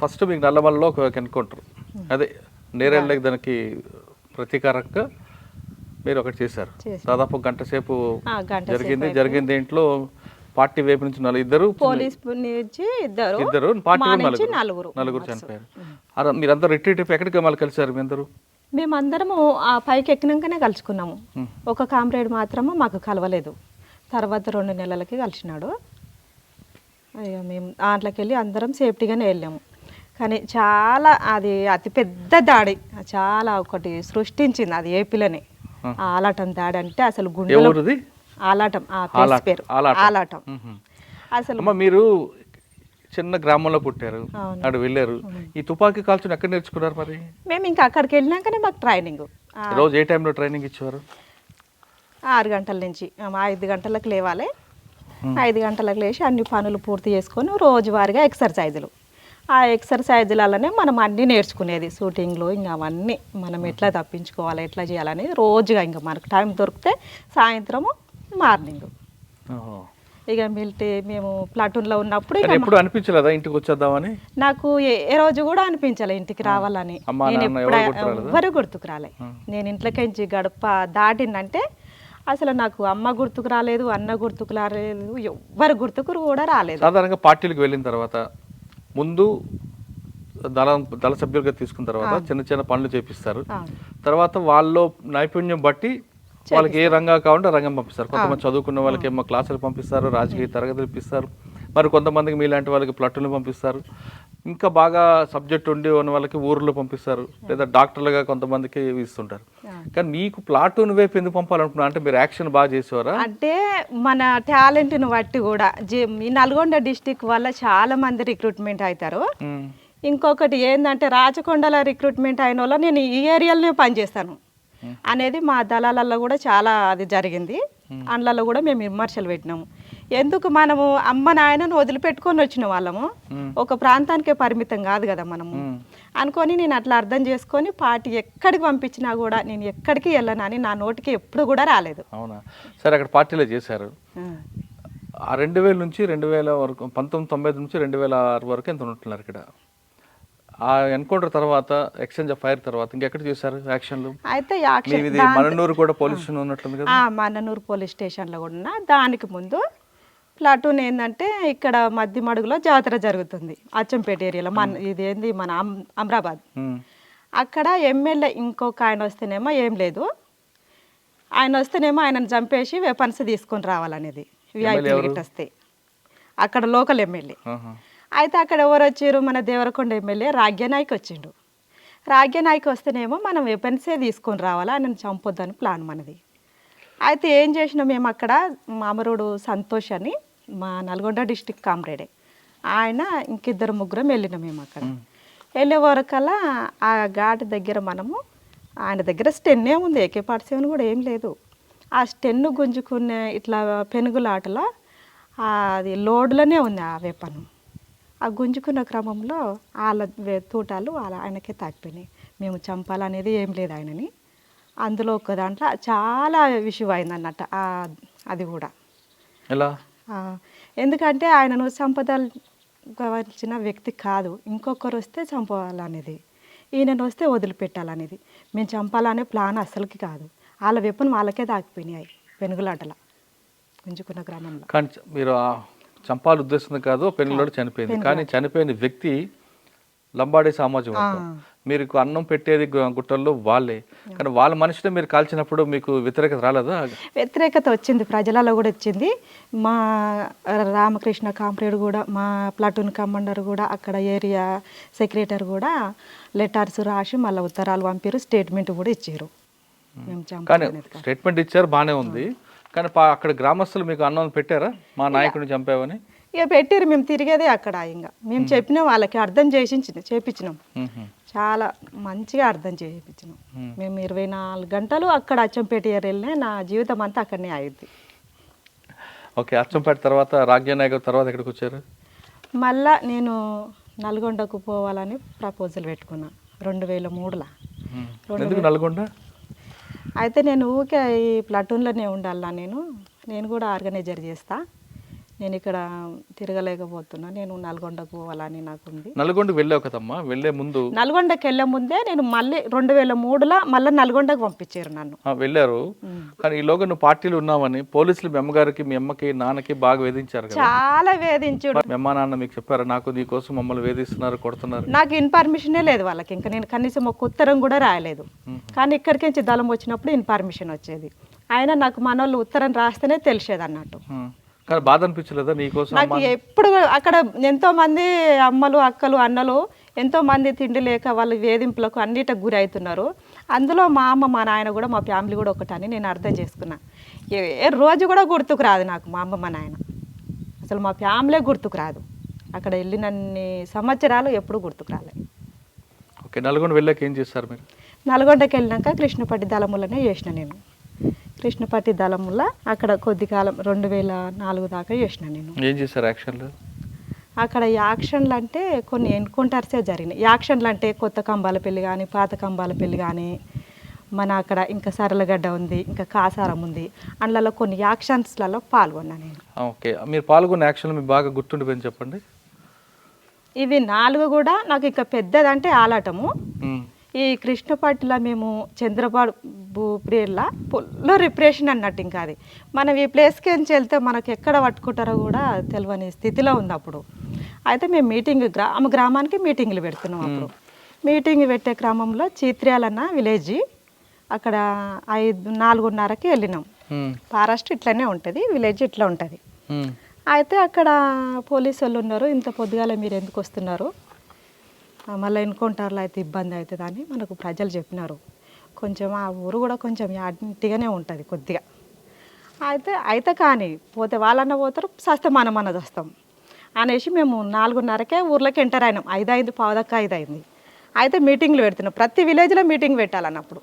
First మీకు నల్లమల్లలో ఒక encounter, అదే నేరేళ్ళకి దానికి ప్రతీకారంగా మీరు ఒకటి చేశారు. దాదాపు గంట సేపు జరిగింది. దీంట్లో పార్టీ వైపు నుంచి ఇద్దరు, పోలీస్ నుంచి ఇద్దరు, పార్టీ నలుగురు చనిపోయారు. మీరందరూ రిట్రీట్ ఎక్కడికి మళ్ళీ కలిసారు? మీ అందరూ మేమందరము ఆ పైకి ఎక్కినాకనే కలుసుకున్నాము. ఒక కామ్రేడ్ మాత్రము మాకు కలవలేదు. తర్వాత 2 నెలలకి కలిసినాడు. అయ్యో మేము దాంట్లోకి వెళ్ళి అందరం సేఫ్టీగానే వెళ్ళాము. కానీ చాలా అది అతిపెద్ద దాడి, చాలా ఒకటి సృష్టించింది అది ఏపీలోనే. ఆలాటం దాడి అంటే అసలు గుండెలో ఆలాటం, ఆ ప్లేస్ పేరు ఆలాటం. అసలు మీరు చిన్న గ్రామంలో పుట్టారు, అక్కడ వెళ్ళారు. ఈ తుపాకీ కాల్చుని ఎక్కడ నేర్చుకున్నారు మరి? మేము ఇంకా అక్కడికి వెళ్ళినాకనే మాకు ట్రైనింగ్. రోజు ఏ టైంలో ట్రైనింగ్ ఇచ్చేవారు? 6 గంటల నుంచి 5 గంటలకు లేవాలి. 5 గంటలకు లేచి అన్ని పనులు పూర్తి చేసుకొని రోజువారీగా ఎక్సర్సైజులు. ఆ ఎక్సర్సైజులలోనే మనం అన్నీ నేర్చుకునేది. షూటింగ్లు ఇంకా అవన్నీ మనం ఎట్లా తప్పించుకోవాలి, ఎట్లా చేయాలనేది రోజుగా. ఇంకా మనకు టైం దొరికితే సాయంత్రము, మార్నింగ్. ఇక మేము ప్లాటూన్లో ఉన్నప్పుడు ఎప్పుడు అనిపించలేదా ఇంటికి వచ్చేద్దామని? నాకు ఏ రోజు కూడా అనిపించలే ఇంటికి రావాలని. నేను ఎవ్వరు గుర్తుకు రాలే. నేను ఇంట్లోకించి గడప దాటిందంటే అసలు నాకు అమ్మ గుర్తుకు రాలేదు, అన్న గుర్తుకు రాలేదు, ఎవ్వరు గుర్తుకు కూడా రాలేదు. సాధారణంగా పార్టీలకు వెళ్ళిన తర్వాత ముందు దళ సభ్యులుగా తీసుకున్న తర్వాత చిన్న చిన్న పనులు చేపిస్తారు. తర్వాత వాళ్ళలో నైపుణ్యం బట్టి వాళ్ళకి ఏ రంగా కావాలంటే రంగం పంపిస్తారు. కొంతమంది చదువుకున్న వాళ్ళకి ఏమో క్లాసులు పంపిస్తారు, రాజకీయ తరగతులు ఇప్పిస్తారు. మరి కొంతమందికి మీలాంటి వాళ్ళకి ప్లట్టులు పంపిస్తారు. ఇంకా బాగా సబ్జెక్ట్ ఉండి ఉన్న వాళ్ళకి ఊర్లో పంపిస్తారు, లేదా డాక్టర్లుగా కొంతమందికి ఇస్తుంటారు. కానీ మీకు ప్లాటూన్ వైపు ఎందుకు పంపాలనుకున్నా? అంటే మీరు యాక్షన్ బాగా చేసేవారా? అంటే మన టాలెంట్ని బట్టి కూడా ఈ నల్గొండ డిస్టిక్ వల్ల చాలా మంది రిక్రూట్మెంట్ అవుతారు. ఇంకొకటి ఏంటంటే రాచకొండల రిక్రూట్మెంట్ అయిన వాళ్ళు నేను ఈ ఏరియాలోనే పనిచేస్తాను అనేది మా దళాలలో కూడా చాలా అది జరిగింది. అందులో కూడా మేము విమర్శలు పెట్టినాము. ఎందుకు మనము అమ్మ నాయనను వదిలిపెట్టుకొని వచ్చిన వాళ్ళము, ఒక ప్రాంతానికే పరిమితం కాదు కదా మనము అనుకొని నేను అట్లా అర్థం చేసుకొని పార్టీ ఎక్కడికి పంపించినా కూడా నేను ఎక్కడికి వెళ్ళనని నా నోటికి ఎప్పుడు కూడా రాలేదు. అవునా? సరే, అక్కడ పార్టీలో చేశారు. 2000 నుంచి 2000 వరకు, 1990 నుంచి 2006 వరకు ఎంత ఉంటున్నారు ఇక్కడ? ఆ ఎన్కౌంటర్ తర్వాత, ఎక్స్చేంజ్ ఆఫ్ ఫైర్ తర్వాత ఇంకెక్కడ చేశారు యాక్షన్లు? అయితే మన్ననూరు కూడా పోలీస్ స్టేషన్ ఉన్నట్టుంది కదా? మన్ననూరు పోలీస్ స్టేషన్లో కూడా. దానికి ముందు ప్లాటూన్ ఏంటంటే ఇక్కడ మధ్యమడుగులో జాతర జరుగుతుంది అచ్చంపేట ఏరియాలో. ఇదేంది మన అమరాబాద్. అక్కడ ఎమ్మెల్యే ఇంకొక ఆయన వస్తేనేమో ఏం లేదు, ఆయన వస్తేనేమో ఆయనను చంపేసి వెపన్స్ తీసుకొని రావాలనేది విఐపీ టికెట్ వస్తే. అక్కడ లోకల్ ఎమ్మెల్యే. అయితే అక్కడ ఎవరు వచ్చారు? మన దేవరకొండ ఎమ్మెల్యే రాగ్యనాయక్ వచ్చిండు. రాగ్యనాయక్ వస్తేనేమో మనం వెపన్సే తీసుకొని రావాలా, ఆయనను చంపొద్దని ప్లాన్ మనది. అయితే ఏం చేసినాం మేము అక్కడ, మామరుడు సంతోష్ అని మా నల్గొండ డిస్టిక్ కామ్రేడే, ఆయన ఇంకిద్దరు ముగ్గురం వెళ్ళినాం మేము. అక్కడ వెళ్ళే వరకల్లా ఆ ఘాట్ దగ్గర మనము, ఆయన దగ్గర స్టెన్నే ఉంది, AK-47 కూడా ఏం లేదు. ఆ స్టెన్ను గుంజుకునే ఇట్లా పెనుగులాటలో అది లోడ్లోనే ఉంది ఆ వెపన్. ఆ గుంజుకున్న క్రమంలో వాళ్ళ తూటాలు ఆయనకే తాకిపోయినాయి. మేము చంపాలనేది ఏం లేదు ఆయనని. అందులో ఒక దాంట్లో చాలా విషయం అయింది అన్నట్టు. అది కూడా ఎలా? ఎందుకంటే ఆయనను చంపదలచిన వ్యక్తి కాదు, ఇంకొకరు వస్తే చంపాలనేది, ఈయనను వస్తే వదిలిపెట్టాలనేది. మేము చంపాలనే ప్లాన్ అసలుకి కాదు. వాళ్ళ వెపన్ వాళ్ళకే తాకిపోయినాయి పెనుగులాటల గుంజుకున్న గ్రామంలో. కానీ మీరు చంపాల ఉద్దేశం కాదు, పెనుగులాట చనిపోయింది. కానీ చనిపోయిన వ్యక్తి లంబాడే సామాజిక వర్గం. మీరు అన్నం పెట్టేది గుట్టల్లో వాళ్ళే. కానీ వాళ్ళ మనిషిని మీరు కాల్చినప్పుడు మీకు వ్యతిరేకత రాలేదా? వ్యతిరేకత వచ్చింది, ప్రజలలో కూడా వచ్చింది. మా రామకృష్ణ కామ్రేడ్ కూడా, మా ప్లాటూన్ కమాండర్ కూడా, అక్కడ ఏరియా సెక్రటరీ కూడా లెటర్స్ రాసి మళ్ళీ ఉత్తరాలు పంపారు, స్టేట్మెంట్ కూడా ఇచ్చారు. కానీ స్టేట్మెంట్ ఇచ్చారు, బాగానే ఉంది. కానీ అక్కడ గ్రామస్తులు మీకు అన్నం పెట్టారా మా నాయకుడిని చంపావని? ఇక పెట్టారు. మేము తిరిగేదే అక్కడ. ఇంకా మేము చెప్పిన వాళ్ళకి అర్థం చేయించినాం. చాలా మంచిగా అర్థం చేయించినాం. మేము 24 గంటలు అక్కడ అచ్చంపేట ఏరియాలోనే, నా జీవితం అంతా అక్కడనే అయింది. ఓకే, అచ్చంపేట తర్వాత రాగ్యనాయక్ తర్వాత ఎక్కడికి వచ్చారు? మళ్ళా నేను నల్గొండకు పోవాలని ప్రపోజల్ పెట్టుకున్నా 2003లో. ఎందుకు నల్గొండ? అయితే నేను ఊకే ఈ ప్లాటూన్లోనే ఉండాలా, నేను కూడా ఆర్గనైజర్ చేస్తా, నేను ఇక్కడ తిరగలేకపోతున్నా, నేను నల్గొండకు పోవాలని నాకు ఉంది. నల్గొండకు వెళ్ళావు కదమ్మా, వెళ్ళే ముందు నల్గొండకి వెళ్ళే ముందే నేను మళ్ళీ 2003లో మళ్ళీ నల్గొండకు పంపించారు నన్ను. వెళ్ళారు, కానీ ఈలోగా నువ్వు పార్టీలు ఉన్నావని పోలీసులు మీ అమ్మగారికి మీ అమ్మకి నాన్నకి బాగా వేధించారు కదా. చాలా వేధించుడు. మీ అమ్మ నాన్న మీకు చెప్పారు నాకు నీ కోసం మమ్మల్ని వేధిస్తున్నారు, కొడుతున్నారు? నాకు ఇన్ఫర్మేషనే లేదు వాళ్ళకి, ఇంకా నేను కనీసం ఒక ఉత్తరం కూడా రాయలేదు. కానీ ఇక్కడికి నుంచి దళం వచ్చినప్పుడు ఇన్ఫర్మేషన్ వచ్చేది. ఆయన నాకు మనోళ్ళు ఉత్తరం రాస్తేనే తెలిసేది అన్నట్టు. కానీ బాధ అనిపించలేదా నీకోసం? నాకు ఎప్పుడు అక్కడ ఎంతో మంది అమ్మలు అక్కలు అన్నలు ఎంతో మంది తిండి లేక వాళ్ళు వేధింపులకు అన్నిటికి గురి అవుతున్నారు. అందులో మా అమ్మ మా నాయన కూడా మా ఫ్యామిలీ కూడా ఒకటని నేను అర్థం చేసుకున్నా. ఏ రోజు కూడా గుర్తుకు రాదు నాకు మా అమ్మ మా నాయన, అసలు మా ఫ్యామిలీ గుర్తుకు రాదు. అక్కడ వెళ్ళినన్ని సంవత్సరాలు ఎప్పుడు గుర్తుకు రాలేదు. ఓకే, నల్గొండ వెళ్ళాక ఏం చేస్తారు మీరు? నల్గొండకి వెళ్ళినాక కృష్ణపట్టి దళములనే చేసిన నేను. కృష్ణపట్టి దళముల అక్కడ కొద్ది కాలం 2004 దాకా చేసిన నేను. ఏం చేశారు యాక్షన్లు? అక్కడ యాక్షన్లు అంటే కొన్ని ఎన్కౌంటర్సే జరిగినాయి. యాక్షన్లు అంటే కొత్త కంబాలపల్లి కానీ పాత కంబాలపల్లి కానీ మన అక్కడ ఇంకా సరళగడ్డ ఉంది, ఇంకా కాసారం ఉంది, అందులో కొన్ని యాక్షన్స్లలో పాల్గొన్నా నేను. ఓకే, మీరు పాల్గొన్న యాక్షన్లు మీకు బాగా గుర్తుండిపోయింది చెప్పండి. ఇవి 4 కూడా నాకు ఇంకా పెద్దదంటే ఆలాటము. ఈ కృష్ణపట్టిలో మేము చంద్రబాబు పీరియడ్లో ఫుల్ రిప్రెషన్ అన్నట్టు. ఇంకా అది మనం ఈ ప్లేస్కి నుంచి వెళ్తే మనకు ఎక్కడ పట్టుకుంటారో కూడా తెలియని స్థితిలో ఉంది అప్పుడు. అయితే మేము మీటింగ్ గ్రామానికి మీటింగ్లు పెడుతున్నాం. అప్పుడు మీటింగ్ పెట్టే క్రమంలో చిత్ర్యాలన్న విలేజ్ అక్కడ 4:30కి వెళ్ళినాం. ఫారెస్ట్ ఇట్లనే ఉంటుంది, విలేజ్ ఇట్లా ఉంటుంది. అయితే అక్కడ పోలీసు వాళ్ళు ఉన్నారు, ఇంత పొద్దుగాల మీరు ఎందుకు వస్తున్నారు, మళ్ళీ ఎన్కౌంటర్లో అయితే ఇబ్బంది అవుతుంది అని మనకు ప్రజలు చెప్పినారు. కొంచెం ఆ ఊరు కూడా కొంచెం యాటిగానే ఉంటుంది కొద్దిగా. అయితే కానీ పోతే వాళ్ళన్న పోతారు, సస్తే మనమన్న వస్తాం అనేసి మేము 4:30కే ఊర్లోకి ఎంటర్ అయినాం. 5:05 పావుదక్క 5 అయింది. అయితే మీటింగ్లు పెడుతున్నాం, ప్రతి విలేజ్లో మీటింగ్ పెట్టాలన్నప్పుడు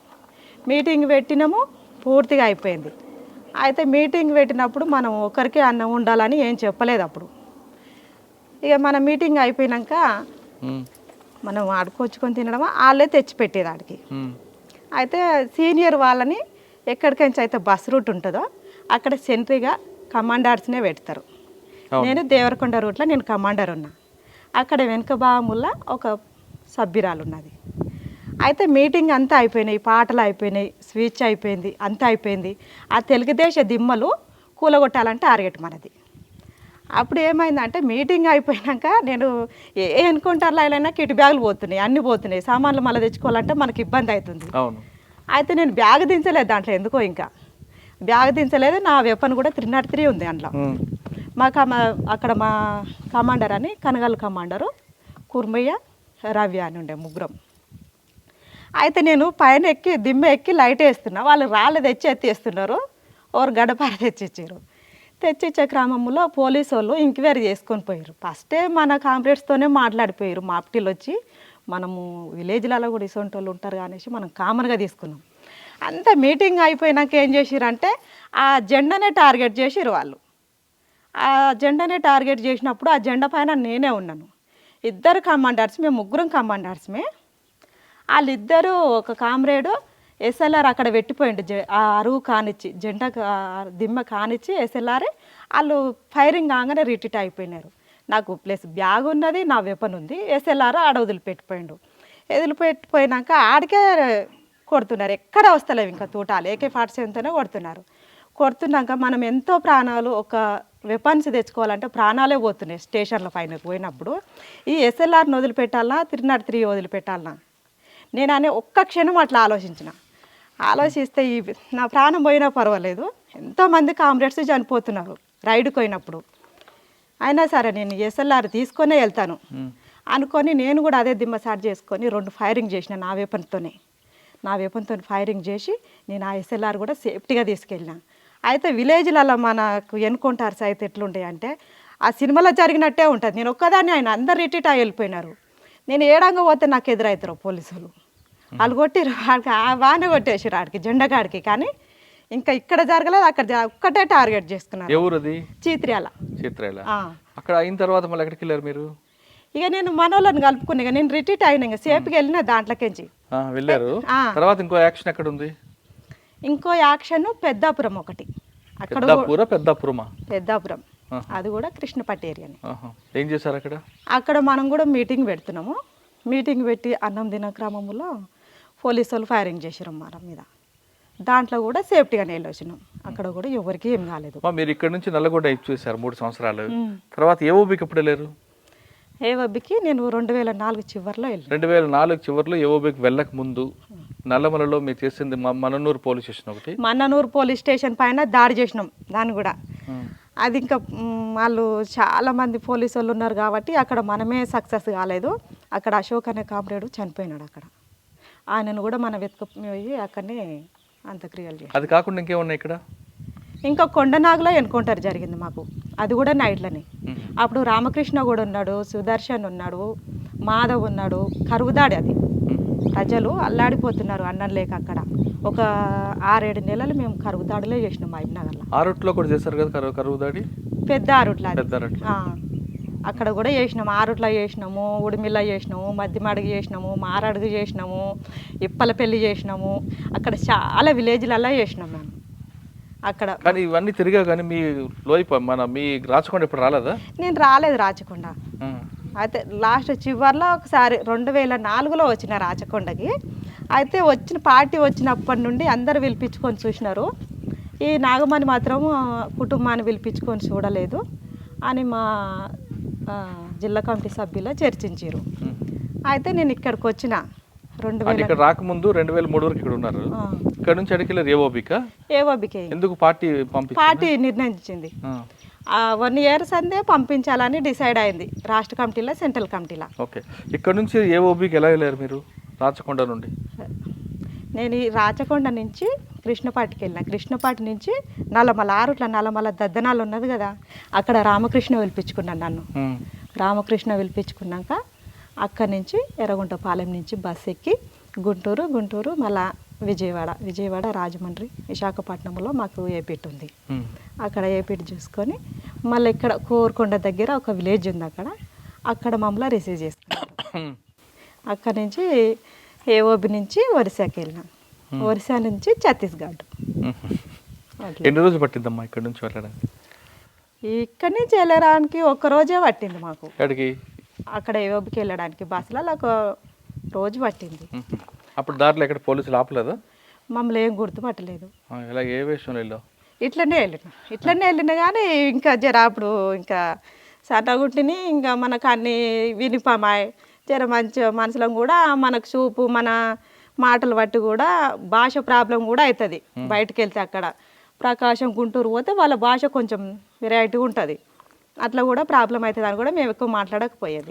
మీటింగ్ పెట్టినాము, పూర్తిగా అయిపోయింది. అయితే మీటింగ్ పెట్టినప్పుడు మనం ఒకరికే అన్నం ఉండాలని ఏం చెప్పలేదు అప్పుడు. ఇక మన మీటింగ్ అయిపోయినాక మనం ఆడుకొచ్చుకొని తినడం వాళ్ళే తెచ్చిపెట్టేది ఆడికి. అయితే సీనియర్ వాళ్ళని ఎక్కడికించి అయితే బస్ రూట్ ఉంటుందో అక్కడ సెంట్రీగా కమాండర్స్నే పెడతారు. నేను దేవరకొండ రూట్లో నేను కమాండర్ ఉన్నా. అక్కడ వెనుక భాగముల్లో ఒక సభ్యురాలు ఉన్నది. అయితే మీటింగ్ అంతా అయిపోయినాయి, పాటలు అయిపోయినాయి, స్పీచ్ అయిపోయింది, అంతా అయిపోయింది. ఆ తెలుగుదేశ దిమ్మలు కూలగొట్టాలంటే టార్గెట్ మనది. అప్పుడు ఏమైందంటే మీటింగ్ అయిపోయాక నేను ఏ ఎన్కౌంటర్లో అయినా కిట్ బ్యాగులు పోతున్నాయి, అన్నీ పోతున్నాయి, సామాన్లు మళ్ళీ తెచ్చుకోవాలంటే మనకి ఇబ్బంది అవుతుంది. అయితే నేను బ్యాగ్ దించలేదు దాంట్లో, ఎందుకో ఇంకా బ్యాగ్ దించలేదు. నా వెపన్ కూడా 303 ఉంది అందులో. అక్కడ మా కమాండర్ అని కనగల్ కమాండరు, కుర్మయ్య, రవ్య అని ఉండే ముగ్గురం. అయితే నేను పైన ఎక్కి దిమ్మ ఎక్కి లైట్ వేస్తున్నా, వాళ్ళు రాళ్ళు తెచ్చి ఎత్తేస్తున్నారు, ఓరు గడపార తెచ్చిచ్చారు. తెచ్చిచ్చే క్రమంలో పోలీసు వాళ్ళు ఎంక్వైరీ చేసుకొని పోయారు. ఫస్టే మన కామ్రేడ్స్తోనే మాట్లాడిపోయారు. మాప్టీలు వచ్చి మనము విలేజ్లలో కూడా ఇసొంటి వాళ్ళు ఉంటారు అనేసి మనం కామన్గా తీసుకున్నాం. అంత మీటింగ్ అయిపోయినాక ఏం చేసిరంటే ఆ జెండానే టార్గెట్ చేసిరు వాళ్ళు. ఆ జెండానే టార్గెట్ చేసినప్పుడు ఆ జెండా పైన నేనే ఉన్నాను. 2 కమాండర్స్, మేము 3 కమాండర్స్మే. వాళ్ళిద్దరూ ఒక కామ్రేడు ఎస్ఎల్ఆర్ అక్కడ పెట్టిపోయిండు, ఆ అరువు కానిచ్చి జెండా దిమ్మ కానిచ్చి ఎస్ఎల్ఆర్ వాళ్ళు ఫైరింగ్ కాగానే రిట్రీట్ అయిపోయినారు. నాకు ప్లస్ బ్యాగ్ ఉన్నది, నా వెపన్ ఉంది, ఎస్ఎల్ఆర్ ఆడ వదిలిపెట్టిపోయిండు. వదిలిపెట్టిపోయినాక ఆడికే కొడుతున్నారు, ఎక్కడ వస్తలేవు ఇంకా తూటాలు, AK-47తోనే కొడుతున్నారు. కొడుతున్నాక మనం ఎంతో ప్రాణాలు, ఒక వెపన్స్ తెచ్చుకోవాలంటే ప్రాణాలే పోతున్నాయి స్టేషన్ల పైన పోయినప్పుడు. ఈ ఎస్ఎల్ఆర్ని వదిలిపెట్టాలన్నా 303 వదిలిపెట్టాలన్నా నేను అనే ఒక్క క్షణం అట్లా ఆలోచిస్తే నా ప్రాణం పోయినా పర్వాలేదు, ఎంతోమంది కామ్రేడ్స్ చనిపోతున్నారు రైడ్కి పోయినప్పుడు, అయినా సరే నేను ఎస్ఎల్ఆర్ తీసుకొనే వెళ్తాను అనుకొని నేను కూడా అదే దిమ్మ స్టార్ట్ చేసుకొని 2 ఫైరింగ్ చేసిన నా వెపన్తో ఫైరింగ్ చేసి నేను ఆ ఎస్ఎల్ఆర్ కూడా సేఫ్టీగా తీసుకెళ్ళినా. అయితే విలేజ్లలో మనకు ఎన్కౌంటర్స్ అయితే ఎట్లుంటాయి అంటే ఆ సినిమాలో జరిగినట్టే ఉంటుంది. నేను ఒక్కదాన్ని, ఆయన అందరు రిట్రీట్ అయ్యి వెళ్ళిపోయినారు. నేను ఏడంగా పోతే నాకు ఎదురవుతారు పోలీసులు, వాళ్ళు కొట్టిరు, బాగానే కొట్టేసారు ఆడికి జెండగాడికి. కానీ ఇంకా ఇక్కడ జరగలేదు, అక్కడ ఒక్కటే టార్గెట్ చేసుకున్నారు. ఎవరుది? చిత్ర్యాల. అక్కడ అయిన తర్వాత మళ్ళీ ఎక్కడికి వెళ్ళారు మీరు? ఇక నేను మనోళ్ళని కలుపుకున్నా, ఇక నేను రిట్రీట్ అయినా, ఇక సేఫ్గా వెళ్ళిన దాంట్లోకించి వెళ్ళారు. తర్వాత ఇంకో యాక్షన్ ఎక్కడ ఉంది? ఇంకో యాక్షన్ పెద్దాపురం ఒకటి. అక్కడ పెద్దాపురం అది కూడా కృష్ణపట్టి ఏరియాని. ఆహా. ఏం చేశారు అక్కడ? అక్కడ మనం కూడా మీటింగ్ పెడుతున్నాము. మీటింగ్ పెట్టి అన్నం తిన క్రమంలో పోలీసు వాళ్ళు ఫైరింగ్ చేసారు మన మీద. దాంట్లో కూడా సేఫ్టీగానే వెళ్ళొచ్చినాం. అక్కడ కూడా ఎవరికి ఏం కాలేదు. మీరు ఇక్కడ నుంచి నల్లగొండ చూసారు 3 సంవత్సరాలు. తర్వాత ఏ ఓబీకి ఎప్పుడు వెళ్ళారు? ఏవబ్బికి నేను 2004 చివరిలో వెళ్ళాను. 2004 చివరిలో ఏఓబీకి వెళ్ళక ముందు నల్లమలలో మీరు చేసింది మననూరు పోలీస్ స్టేషన్ ఒకటి. మన్ననూరు పోలీస్ స్టేషన్ పైన దాడి చేసినాం. దాన్ని కూడా అది ఇంకా వాళ్ళు చాలా మంది పోలీసు వాళ్ళు ఉన్నారు కాబట్టి అక్కడ మనమే సక్సెస్ కాలేదు. అక్కడ అశోక్ అనే కామ్రేడు చనిపోయినాడు. అక్కడ ఆయనను కూడా మనం వెతుకుపోయి అక్కడనే అంత్యక్రియలు చేసి. అది కాకుండా ఇంకేమున్నాయి ఇక్కడ? ఇంకా కొండనాగులో ఎన్కౌంటర్ జరిగింది మాకు. అది కూడా నైట్లోనే. అప్పుడు రామకృష్ణ కూడా ఉన్నాడు, సుదర్శన్ ఉన్నాడు, మాధవ్ ఉన్నాడు. కరువుదాడి అది. ప్రజలు అల్లాడిపోతున్నారు అన్నం లేక. అక్కడ ఒక 6-7 నెలలు మేము కరువుదాడిలో చేసినాం మహబూబ్నగర్లో. ఆరుట్లో కూడా చేశారు కదా కరువుదాడి? పెద్ద ఆరుట్ల అది. పెద్ద ఆరుట్ల. అక్కడ కూడా చేసినాము. ఆరుట్ల చేసినాము, ఉడిమిల్ల చేసినాము, మద్దిమడుగు చేసినాము, మారడుగు చేసినాము, ఇప్పలపల్లి చేసినాము. అక్కడ చాలా విలేజ్లలో చేసినాం మేము. అక్కడ కానీ ఇవన్నీ తిరిగా కానీ మీ మీ రాచకొండ ఇప్పుడు రాలేదా? నేను రాలేదు రాచకొండ. అయితే లాస్ట్ చివరిలో ఒకసారి 2004లో వచ్చిన రాచకొండకి. అయితే వచ్చిన పార్టీ వచ్చినప్పటి నుండి అందరు పిలిపించుకొని చూసినారు. ఈ నాగమణి మాత్రం కుటుంబాన్ని పిలిపించుకొని చూడలేదు అని మా జిల్లా కమిటీ సభ్యులు చర్చించారు. అయితే నేను ఇక్కడికి వచ్చిన 2000 ఇక్కడ రాకముందు 2003 వరకు ఇక్కడ ఉన్నారు. ఇక్కడ నుంచి అడిగిన ఏవోబికే ఎందుకు పార్టీ నిర్ణయించింది. 1 year సందే పంపించాలని డిసైడ్ అయింది రాష్ట్ర కమిటీలో, సెంట్రల్ కమిటీలో. ఓకే. ఇక్కడ నుంచి ఏఓబికి ఎలా వెళ్ళారు మీరు రాచకొండ నుండి? నేను ఈ రాచకొండ నుంచి కృష్ణపాటికి వెళ్ళిన. కృష్ణపాటి నుంచి నల్లమల, ఆరుట్ల నల్లమల దద్దనాలు ఉన్నది కదా, అక్కడ రామకృష్ణ పిలిపించుకున్నాను నన్ను. రామకృష్ణ పిలిపించుకున్నాక అక్కడి నుంచి ఎర్రగుంటపాలెం నుంచి బస్ ఎక్కి గుంటూరు మళ్ళా విజయవాడ రాజమండ్రి విశాఖపట్నంలో మాకు ఏపీట్ ఉంది. అక్కడ ఏపీట్ చూసుకొని మళ్ళీ ఇక్కడ కోరుకొండ దగ్గర ఒక విలేజ్ ఉంది. అక్కడ మమ్మల్ని రిసీవ్ చేసుకున్నాం. అక్కడ నుంచి ఏఓబి నుంచి ఒరిస్సాకి వెళ్ళినాం. ఒరిస్సా నుంచి ఛత్తీస్గఢ్. ఎన్ని రోజులు పట్టిందమ్మా ఇక్కడ నుంచి వెళ్ళడానికి? ఇక్కడి నుంచి వెళ్ళడానికి 1 రోజే పట్టింది మాకు. అక్కడ ఏఓబికి వెళ్ళడానికి బస్సులలో 1 రోజు పట్టింది. అప్పుడు దారిలో ఎక్కడ పోలీసులు ఆపలేదా? మమ్మల్ని ఏం గుర్తుపట్టలేదు. ఏ విషయంలో వెళ్ళావు? ఇట్లనే వెళ్ళినా కానీ ఇంకా అప్పుడు ఇంకా సన్నగుట్టిని ఇంకా మనకు అన్ని వినిపమాయి మంచి మనుషులం కూడా మనకు చూపు మన మాటలు బట్టి కూడా భాష ప్రాబ్లం కూడా అవుతుంది. బయటకు వెళ్తే అక్కడ ప్రకాశం గుంటూరు పోతే వాళ్ళ భాష కొంచెం వెరైటీ ఉంటుంది. అట్లా కూడా ప్రాబ్లం అవుతుంది అని కూడా మేము ఎక్కువ మాట్లాడకపోయేది.